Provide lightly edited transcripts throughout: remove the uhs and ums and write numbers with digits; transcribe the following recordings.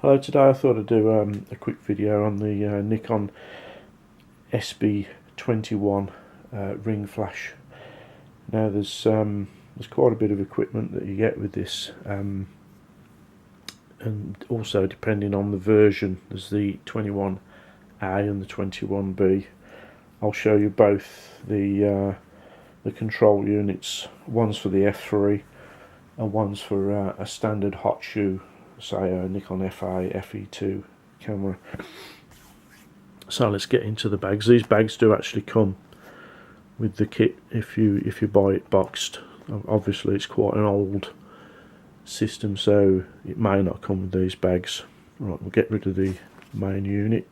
Hello, today I thought I'd do a quick video on the Nikon SB21 ring flash. Now there's quite a bit of equipment that you get with this, and also depending on the version, there's the 21A and the 21B. I'll show you both the control units. One's for the f3 and one's for a standard hot shoe, say a Nikon FA, FE2 camera. So let's get into the bags. These bags do actually come with the kit if you buy it boxed. Obviously it's quite an old system, so it may not come with these bags. Right, we'll get rid of the main unit.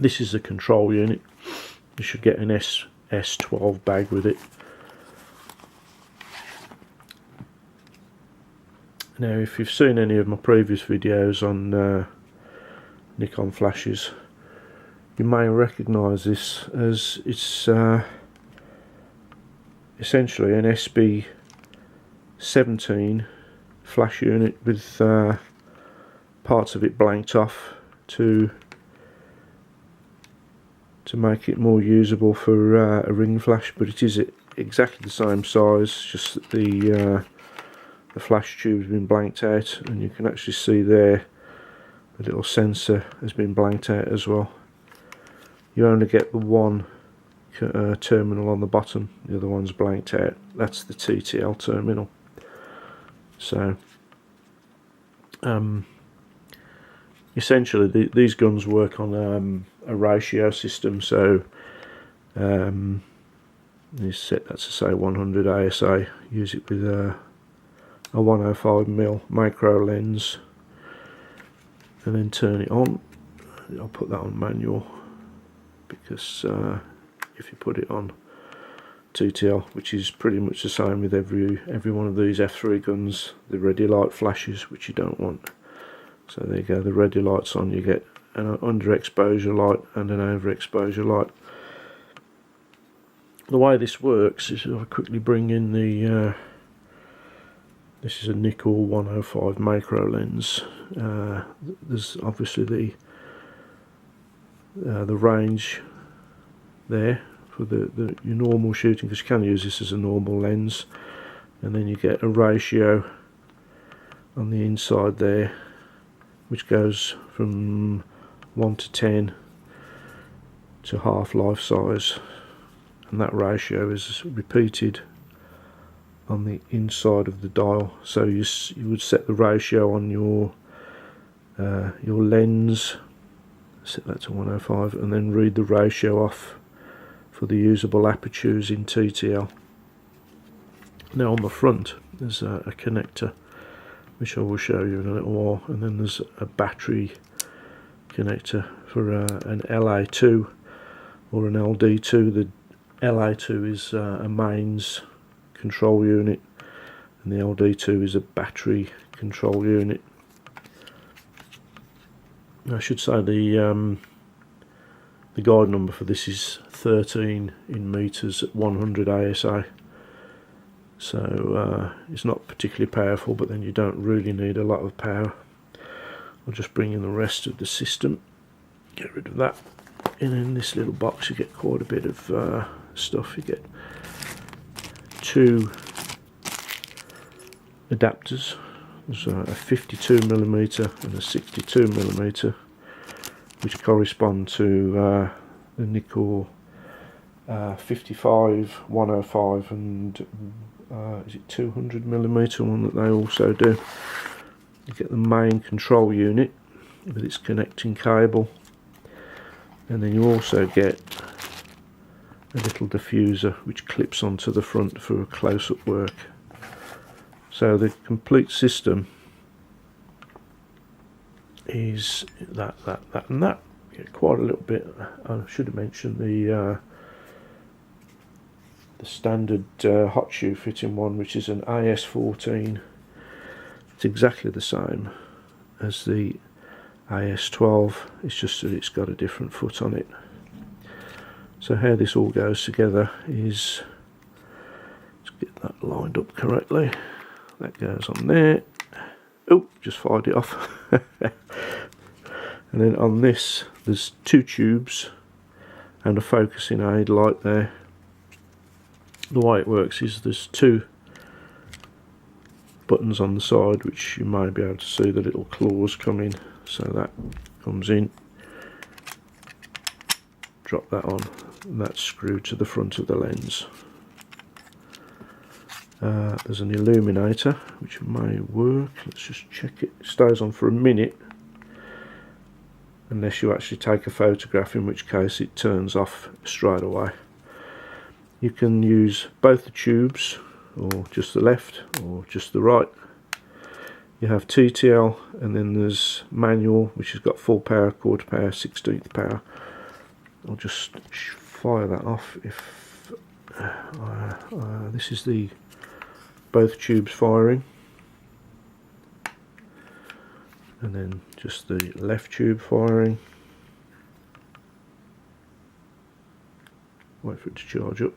This is the control unit. You should get an S12 bag with it. Now, if you've seen any of my previous videos on Nikon flashes, you may recognise this as it's essentially an SB17 flash unit with parts of it blanked off to make it more usable for a ring flash, but it is exactly the same size, just that the flash tube has been blanked out, and you can actually see there the little sensor has been blanked out as well. You only get the one terminal on the bottom, the other one's blanked out. That's the TTL terminal. So essentially these guns work on a ratio system, so you set that to say 100 ASA, use it with a 105mm macro lens, and then turn it on. I'll put that on manual because if you put it on TTL, which is pretty much the same with every one of these f3 guns, the ready light flashes, which you don't want. So there you go, the ready light's on, you get an underexposure light and an overexposure light. The way this works is, I'll quickly bring in the this is a Nikon 105 macro lens. There's obviously the range there for your normal shooting, because you can use this as a normal lens, and then you get a ratio on the inside there which goes from 1 to 10 to half life size, and that ratio is repeated on the inside of the dial. So you would set the ratio on your lens, set that to 105, and then read the ratio off for the usable apertures in TTL. Now on the front there's a connector which I will show you in a little while, and then there's a battery connector for an LA2 or an LD2. The LA2 is a mains control unit, and the LD2 is a battery control unit. I should say the guide number for this is 13 in meters at 100 ASA, so it's not particularly powerful, but then you don't really need a lot of power. I'll just bring in the rest of the system, get rid of that, and in this little box you get quite a bit of stuff. You get two adapters. There's a 52mm and a 62mm, which correspond to the Nikon 55, 105 and is it 200mm one that they also do. You get the main control unit with its connecting cable, and then you also get a little diffuser which clips onto the front for close-up work. So the complete system is that and that. You get quite a little bit. I should have mentioned the standard hot shoe fitting one, which is an AS14. It's exactly the same as the AS12, it's just that it's got a different foot on it. So how this all goes together is, let's get that lined up correctly, that goes on there, Oh, just fired it off. And then on this there's 2 tubes and a focusing aid light there. The way it works is there's 2 buttons on the side, which you may be able to see the little claws come in, so that comes in, drop that on, and that's screwed to the front of the lens. There's an illuminator which may work. Let's just check it. It stays on for a minute unless you actually take a photograph, in which case it turns off straight away. You can use both the tubes, or just the left or just the right. You have TTL, and then there's manual, which has got full power, quarter power, 16th power. I'll just fire that off. If this is the both tubes firing, and then just the left tube firing. Wait for it to charge up.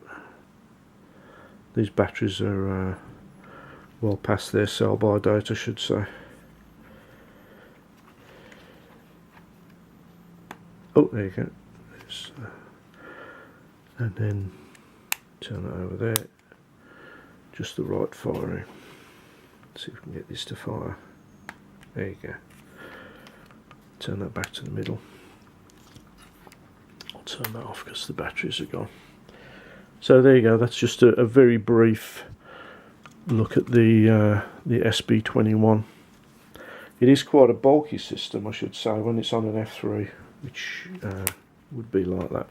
These batteries are well past their sell-by date, I should say. Oh, there you go. And then turn it over there. Just the right firing. Let's see if we can get this to fire. There you go. Turn that back to the middle. I'll turn that off because the batteries are gone. So there you go. That's just a very brief look at the SB21. It is quite a bulky system, I should say, when it's on an F3, which would be like that.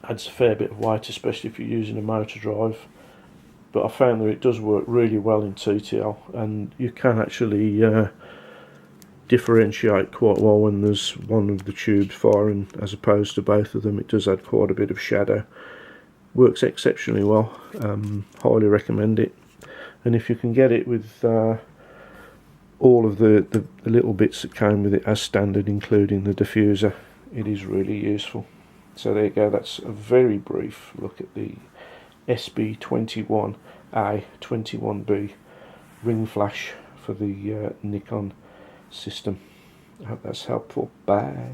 Adds a fair bit of weight, especially if you're using a motor drive, but I found that it does work really well in TTL, and you can actually differentiate quite well when there's one of the tubes firing as opposed to both of them. It does add quite a bit of shadow. Works exceptionally well. Highly recommend it. And if you can get it with all of the little bits that came with it as standard, including the diffuser, it is really useful. So there you go. That's a very brief look at the SB21A 21B ring flash for the Nikon system. I hope that's helpful. Bye.